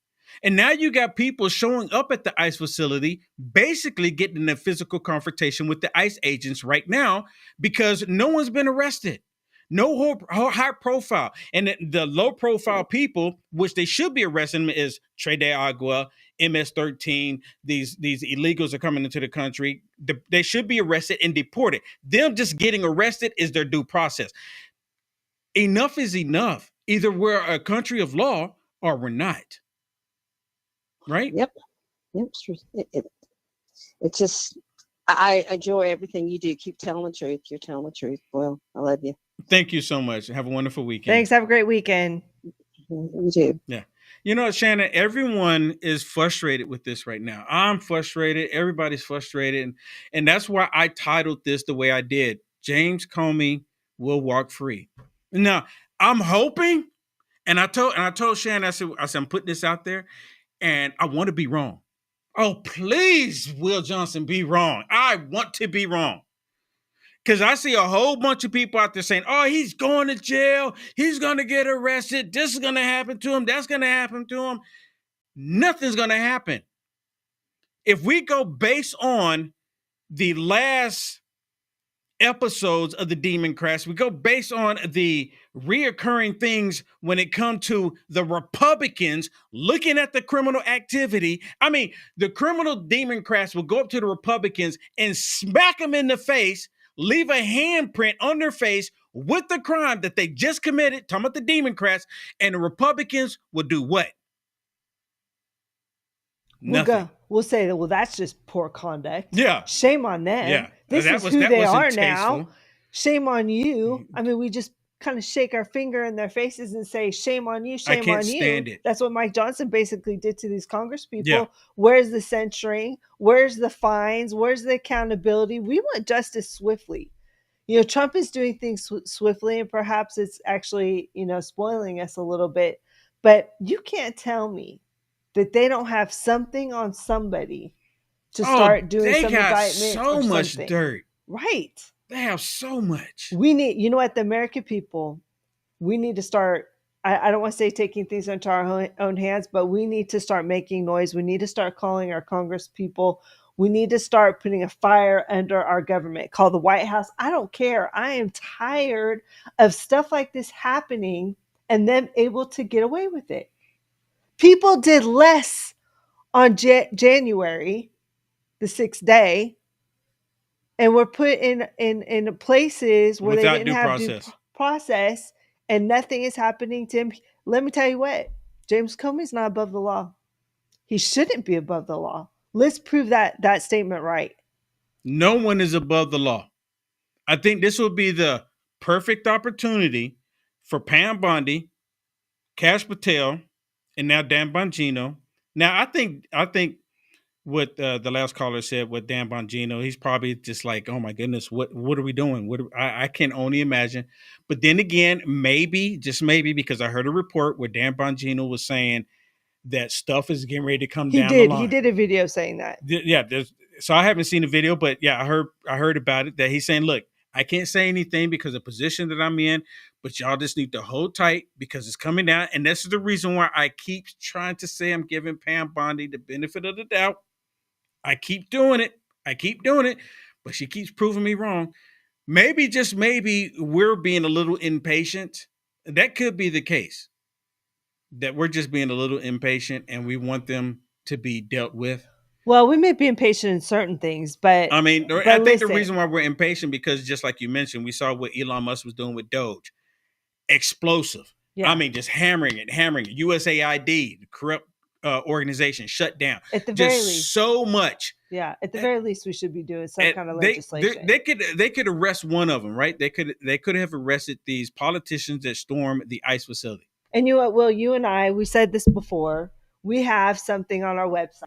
And now you got people showing up at the ICE facility, basically getting in a physical confrontation with the ICE agents right now because no one's been arrested. No high profile. And the low profile people, which they should be arresting, is Trey De Agua, MS-13. These illegals are coming into the country. They should be arrested and deported. Them just getting arrested is their due process. Enough is enough. Either we're a country of law or we're not. Right? Yep. It's just, I enjoy everything you do. Keep telling the truth. You're telling the truth. Well, I love you. Thank you so much. Have a wonderful weekend. Thanks. Have a great weekend. You too. Yeah. You know, Shannon, everyone is frustrated with this right now. I'm frustrated. Everybody's frustrated. And that's why I titled this the way I did. James Comey will walk free. Now, I'm hoping, and I told Shannon, I said, I'm putting this out there, and I want to be wrong. Oh, please, Will Johnson, be wrong. I want to be wrong. Because I see a whole bunch of people out there saying, oh, he's going to jail. He's going to get arrested. This is going to happen to him. That's going to happen to him. nothing's going to happen. If we go based on the last episodes of the Democrats, we go based on the reoccurring things when it comes to the Republicans looking at the criminal activity. I mean, the criminal Democrats will go up to the Republicans and smack them in the face, leave a handprint on their face with the crime that they just committed, talking about the Democrats, and the Republicans will do what? Nothing. We'll say that, well, that's just poor conduct. Yeah. Shame on them. Yeah. This is who they are now. Shame on you. I mean, we just kind of shake our finger in their faces and say, shame on you, shame on you. I can't stand it. That's what Mike Johnson basically did to these Congress people. Yeah. Where's the censuring? Where's the fines? Where's the accountability? We want justice swiftly. You know, Trump is doing things swiftly, and perhaps it's actually, you know, spoiling us a little bit. But you can't tell me that they don't have something on somebody to start doing some indictments. They got so much dirt. Right. They have so much. We need, you know what, the American people, we need to start, I don't want to say taking things into our own hands, but we need to start making noise. We need to start calling our Congress people. We need to start putting a fire under our government. Call the White House. I don't care. I am tired of stuff like this happening and them able to get away with it. People did less on January, the 6th day, and were put in places where without they didn't have due process, and nothing is happening to him. Let me tell you what, James Comey's not above the law. He shouldn't be above the law. Let's prove that statement right. No one is above the law. I think this will be the perfect opportunity for Pam Bondi, Kash Patel, and now Dan Bongino. Now, I think what the last caller said with Dan Bongino, he's probably just like, oh my goodness, what are we doing? I can only imagine. But then again, maybe, just maybe, because I heard a report where Dan Bongino was saying that stuff is getting ready to come down the line. He did a video saying that. Yeah, so I haven't seen the video, but yeah, I heard about it, that he's saying, look, I can't say anything because of the position that I'm in, but y'all just need to hold tight because it's coming down. And this is the reason why I keep trying to say I'm giving Pam Bondi the benefit of the doubt. I keep doing it, but she keeps proving me wrong. Maybe, just maybe, we're being a little impatient. That could be the case, that we're just being a little impatient and we want them to be dealt with. Well, we may be impatient in certain things, but I mean, I think the reason why we're impatient, because just like you mentioned, we saw what Elon Musk was doing with Doge. Explosive. Yeah. I mean, just hammering it. USAID, the corrupt organization, shut down. At the very least. So much. Yeah, at the very least, we should be doing some kind of legislation. They could arrest one of them, right? They could have arrested these politicians that stormed the ICE facility. And you know what, Will, you and I, we said this before. We have something on our website,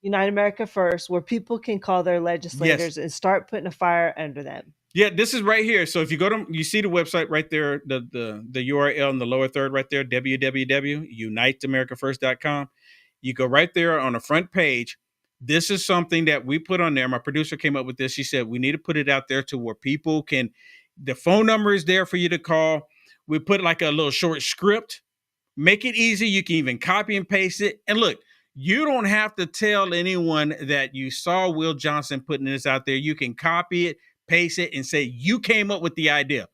Unite America First, where people can call their legislators and start putting a fire under them. Yeah, this is right here. So if you go to, you see the website right there, the URL in the lower third right there, www.uniteamericafirst.com. You go right there on the front page. This is something that we put on there. My producer came up with this. She said, we need to put it out there to where people can, the phone number is there for you to call. We put like a little short script, make it easy. You can even copy and paste it. And look, you don't have to tell anyone that you saw Will Johnson putting this out there. You can copy it, paste it, and say, you came up with the idea.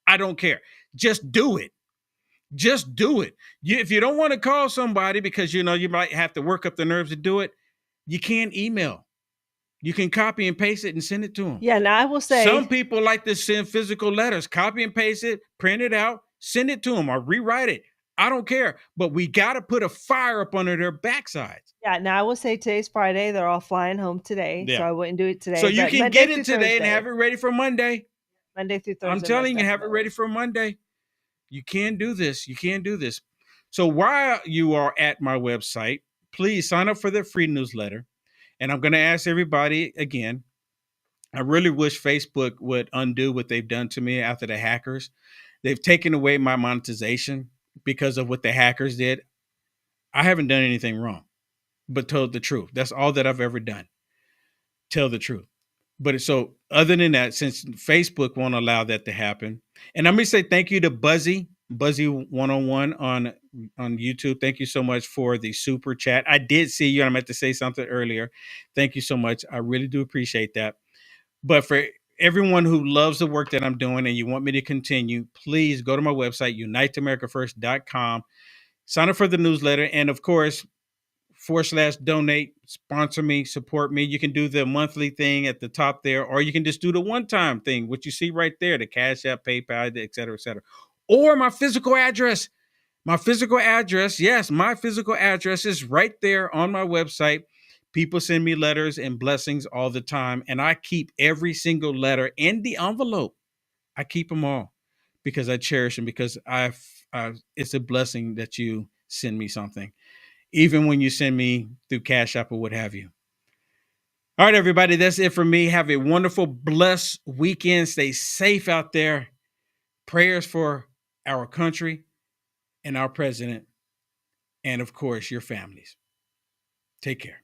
I don't care. Just do it. Just do it. If you don't want to call somebody because, you know, you might have to work up the nerves to do it, you can email. You can copy and paste it and send it to them. Yeah, now I will say, some people like to send physical letters. Copy and paste it, print it out, send it to them, or rewrite it. I don't care, but we got to put a fire up under their backsides. Yeah, now I will say today's Friday. They're all flying home today, so I wouldn't do it today. So you can get it today and have it ready for Monday. Monday through Thursday. I'm telling you, have it ready for Monday. You can do this. You can do this. So while you are at my website, please sign up for the free newsletter. And I'm going to ask everybody again, I really wish Facebook would undo what they've done to me after the hackers. They've taken away my monetization because of what the hackers did. I haven't done anything wrong, but told the truth. That's all that I've ever done. Tell the truth. But so other than that, since Facebook won't allow that to happen, and I'm going to say thank you to Buzzy101 on on YouTube. Thank you so much for the super chat. I did see you, and I meant to say something earlier. Thank you so much. I really do appreciate that. But for everyone who loves the work that I'm doing and you want me to continue, please go to my website, uniteamericafirst.com, sign up for the newsletter, and of course, /donate, sponsor me, support me. You can do the monthly thing at the top there, or you can just do the one-time thing, which you see right there, the Cash App, PayPal, et cetera, et cetera. Or my physical address. My physical address, yes, my physical address is right there on my website. People send me letters and blessings all the time, and I keep every single letter in the envelope. I keep them all because I cherish them, because it's a blessing that you send me something, even when you send me through Cash App or what have you. All right, everybody, that's it for me. Have a wonderful, blessed weekend. Stay safe out there. Prayers for our country and our president, and of course, your families. Take care.